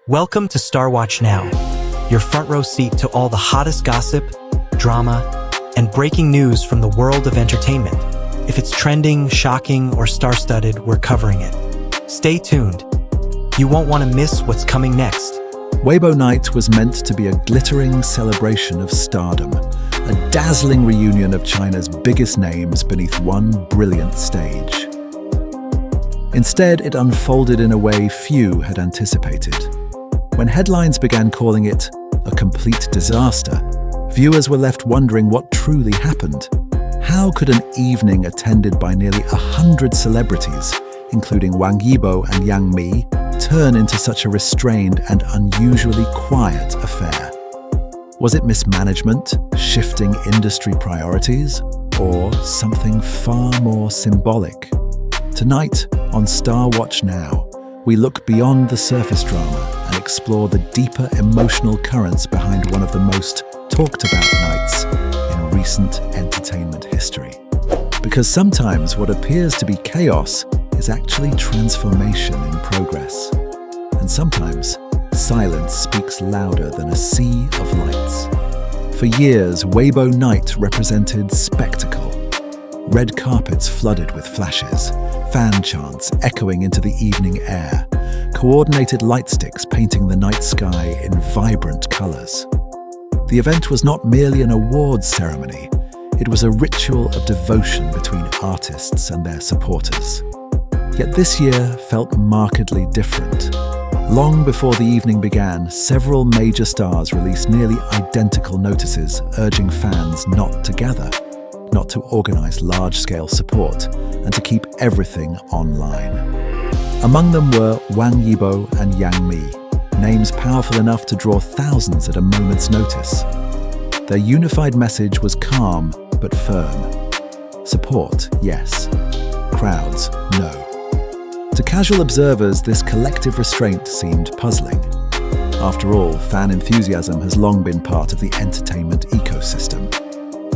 Welcome to StarWatch Now, your front row seat to all the hottest gossip, drama, and breaking news from the world of entertainment. If it's trending, shocking, or star-studded, we're covering it. Stay tuned. You won't want to miss what's coming next. Weibo Night was meant to be a glittering celebration of stardom, a dazzling reunion of China's biggest names beneath one brilliant stage. Instead, it unfolded in a way few had anticipated. When headlines began calling it a complete disaster, viewers were left wondering what truly happened. How could an evening attended by nearly 100 celebrities, including Wang, Yibo and Yang Mi, turn into such a restrained and unusually quiet affair? Was it mismanagement, shifting industry priorities, or something far more symbolic? Tonight on StarWatch Now, we look beyond the surface drama and explore the deeper emotional currents behind one of the most talked about nights in recent entertainment history. Because sometimes what appears to be chaos is actually transformation in progress. And sometimes silence speaks louder than a sea of lights. For years, Weibo Night represented spectacle. Red carpets flooded with flashes, fan chants echoing into the evening air, coordinated light sticks painting the night sky in vibrant colors. The event was not merely an awards ceremony, it was a ritual of devotion between artists and their supporters. Yet this year felt markedly different. Long before the evening began, several major stars released nearly identical notices urging fans not to gather, not to organize large-scale support, and to keep everything online. Among them were Wang, Yibo and Yang Mi, names powerful enough to draw thousands at a moment's notice. Their unified message was calm but firm. Support, yes. Crowds, no. To casual observers, this collective restraint seemed puzzling. After all, fan enthusiasm has long been part of the entertainment ecosystem.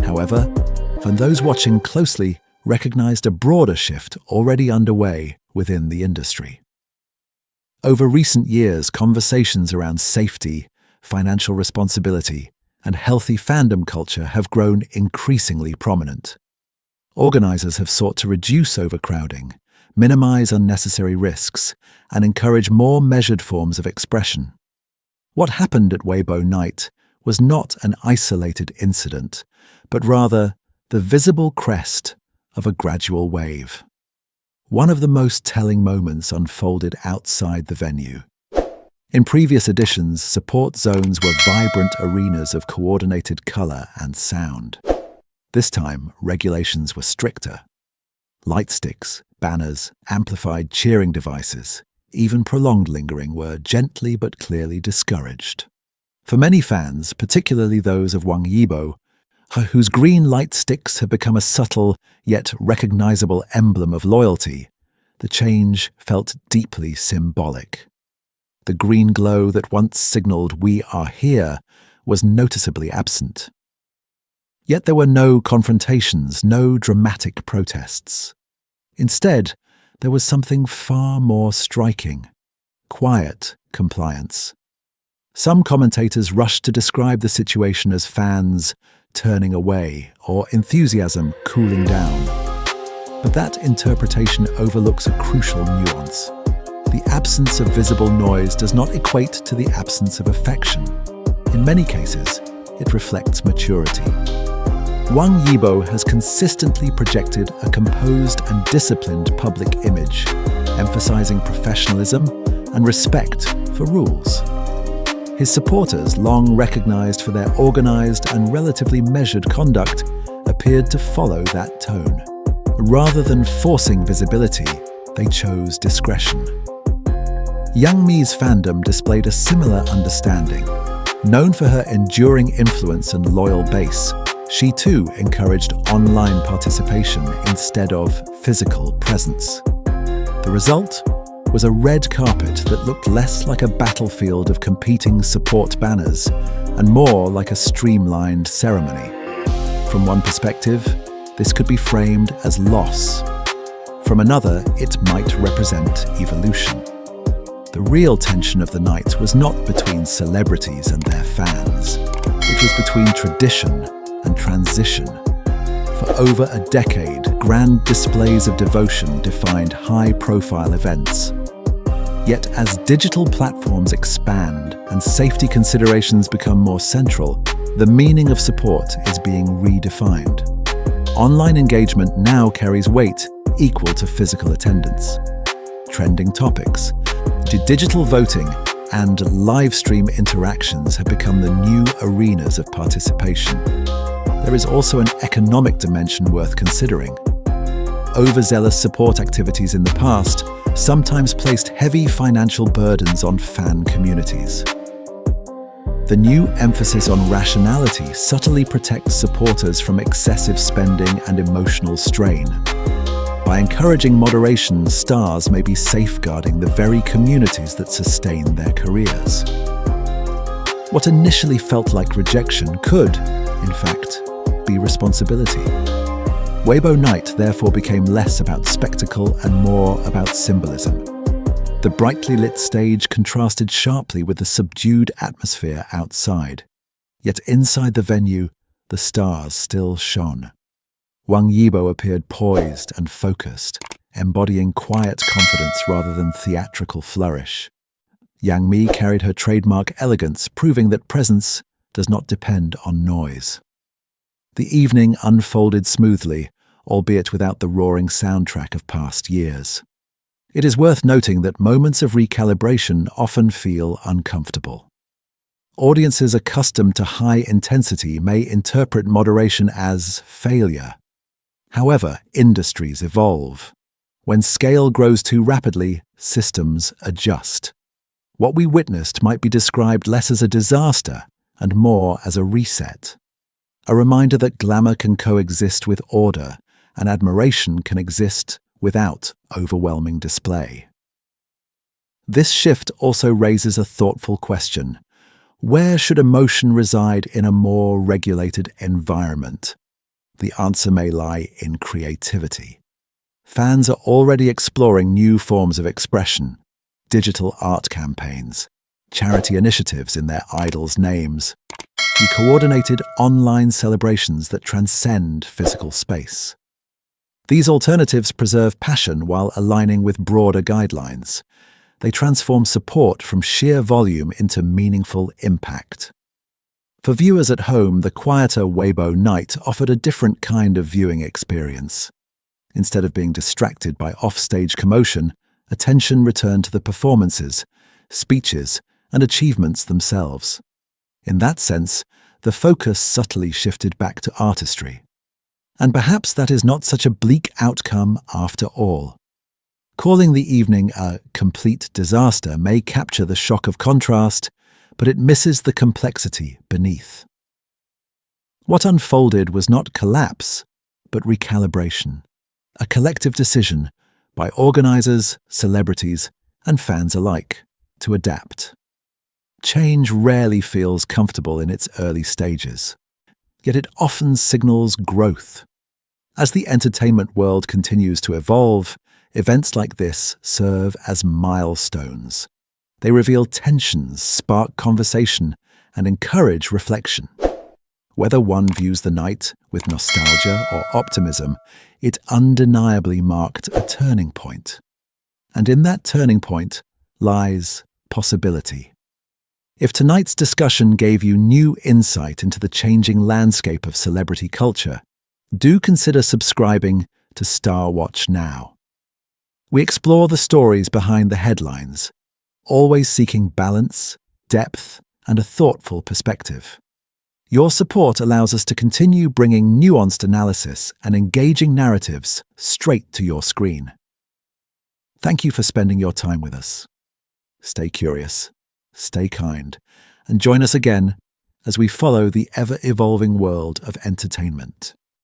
However, for those watching closely, recognized a broader shift already underway within the industry. Over recent years, conversations around safety, financial responsibility, and healthy fandom culture have grown increasingly prominent. Organizers have sought to reduce overcrowding, minimize unnecessary risks, and encourage more measured forms of expression. What happened at Weibo Night was not an isolated incident, but rather the visible crest of a gradual wave. One of the most telling moments unfolded outside the venue. In previous editions, support zones were vibrant arenas of coordinated color and sound. This time, regulations were stricter. Light sticks, banners, amplified cheering devices, even prolonged lingering were gently but clearly discouraged. For many fans, particularly those of Wang Yibo, whose green light sticks have become a subtle yet recognizable emblem of loyalty, the change felt deeply symbolic. The green glow that once signaled "we are here" was noticeably absent. Yet there were no confrontations, no dramatic protests. Instead, there was something far more striking: quiet compliance. Some commentators rushed to describe the situation as fans turning away or enthusiasm cooling down. But that interpretation overlooks a crucial nuance. The absence of visible noise does not equate to the absence of affection. In many cases, it reflects maturity. Wang Yibo has consistently projected a composed and disciplined public image, emphasizing professionalism and respect for rules. His supporters, long recognized for their organized and relatively measured conduct, appeared to follow that tone. Rather than forcing visibility, they chose discretion. Yang Mi's fandom displayed a similar understanding. Known for her enduring influence and loyal base, she too encouraged online participation instead of physical presence. The result was a red carpet that looked less like a battlefield of competing support banners and more like a streamlined ceremony. From one perspective, this could be framed as loss. From another, it might represent evolution. The real tension of the night was not between celebrities and their fans. It was between tradition and transition. For over a decade, grand displays of devotion defined high-profile events. Yet as digital platforms expand and safety considerations become more central, the meaning of support is being redefined. Online engagement now carries weight equal to physical attendance. Trending topics, digital voting, and live stream interactions have become the new arenas of participation. There is also an economic dimension worth considering. Overzealous support activities in the past sometimes placed heavy financial burdens on fan communities. The new emphasis on rationality subtly protects supporters from excessive spending and emotional strain. By encouraging moderation, stars may be safeguarding the very communities that sustain their careers. What initially felt like rejection could, in fact, be responsibility. Weibo Night therefore became less about spectacle and more about symbolism. The brightly lit stage contrasted sharply with the subdued atmosphere outside. Yet inside the venue, the stars still shone. Wang Yibo appeared poised and focused, embodying quiet confidence rather than theatrical flourish. Yang Mi carried her trademark elegance, proving that presence does not depend on noise. The evening unfolded smoothly, albeit without the roaring soundtrack of past years. It is worth noting that moments of recalibration often feel uncomfortable. Audiences accustomed to high intensity may interpret moderation as failure. However, industries evolve. When scale grows too rapidly, systems adjust. What we witnessed might be described less as a disaster and more as a reset. A reminder that glamour can coexist with order and admiration can exist without overwhelming display. This shift also raises a thoughtful question. Where should emotion reside in a more regulated environment? The answer may lie in creativity. Fans are already exploring new forms of expression, digital art campaigns, charity initiatives in their idols' names, and coordinated online celebrations that transcend physical space. These alternatives preserve passion while aligning with broader guidelines. They transform support from sheer volume into meaningful impact. For viewers at home, the quieter Weibo Night offered a different kind of viewing experience. Instead of being distracted by off-stage commotion, attention returned to the performances, speeches, and achievements themselves. In that sense, the focus subtly shifted back to artistry. And perhaps that is not such a bleak outcome after all. Calling the evening a complete disaster may capture the shock of contrast, but it misses the complexity beneath. What unfolded was not collapse, but recalibration, a collective decision by organizers, celebrities, and fans alike to adapt. Change rarely feels comfortable in its early stages, yet it often signals growth. As the entertainment world continues to evolve, events like this serve as milestones. They reveal tensions, spark conversation, and encourage reflection. Whether one views the night with nostalgia or optimism, it undeniably marked a turning point. And in that turning point lies possibility. If tonight's discussion gave you new insight into the changing landscape of celebrity culture, do consider subscribing to StarWatch Now. We explore the stories behind the headlines, always seeking balance, depth, and a thoughtful perspective. Your support allows us to continue bringing nuanced analysis and engaging narratives straight to your screen. Thank you for spending your time with us. Stay curious, stay kind, and join us again as we follow the ever-evolving world of entertainment.